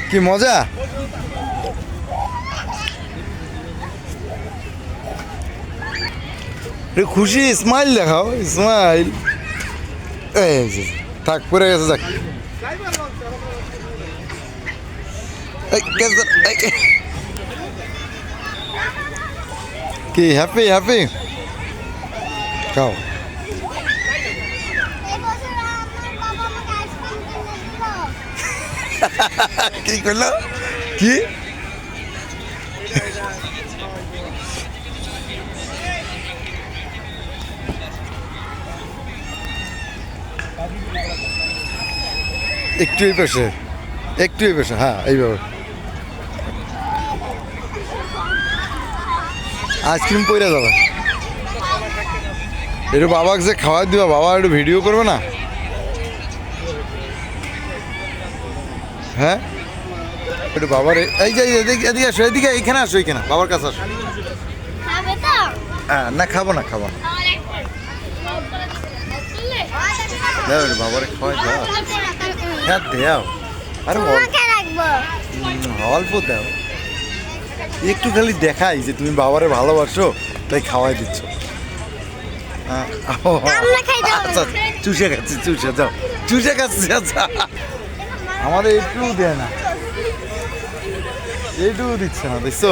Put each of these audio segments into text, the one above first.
কি মজা। খুশি স্মাইল দেখাও, স্মাইল। এই যে, থাক পড়ে গেছে, যাক। কি হ্যাপি হ্যাপি খাও। কি করলো কি? একটু এই পাশে, একটু এই পাশে, হ্যাঁ এইভাবে। আইসক্রিম পইরা যাবে। একটু বাবাকে যে খাওয়াই দিবা, বাবা একটু ভিডিও করবে না? হ্যাঁ একটু বাবার এই যে এদিকে আসো, এদিকে এইখানে আসো, এইখানে বাবার কাছে আসো। হ্যাঁ না, খাবো না, খাবো না। দাও একটু বাবারে খাওয়াই দাও। হ্যাঁ দেও, আরে অল্প দাও, একটু খালি দেখাই যে তুমি বাবারে ভালোবাসো, তাই খাওয়াই দিচ্ছ। আচ্ছা চুষে খাচ্ছি, চুষে যাও, চুষে খাচ্ছি। আচ্ছা আমাদের একটু দেয় না, এইটুকু দিচ্ছে না, দেখছো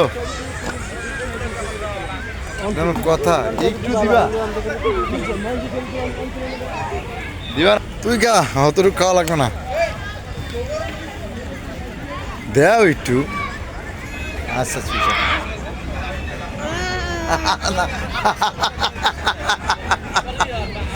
কথা। একটু দিবা, দিবা তুই গা, অতটুকু খাওয়া লাগবে না, দেও একটু। আচ্ছা চুষে না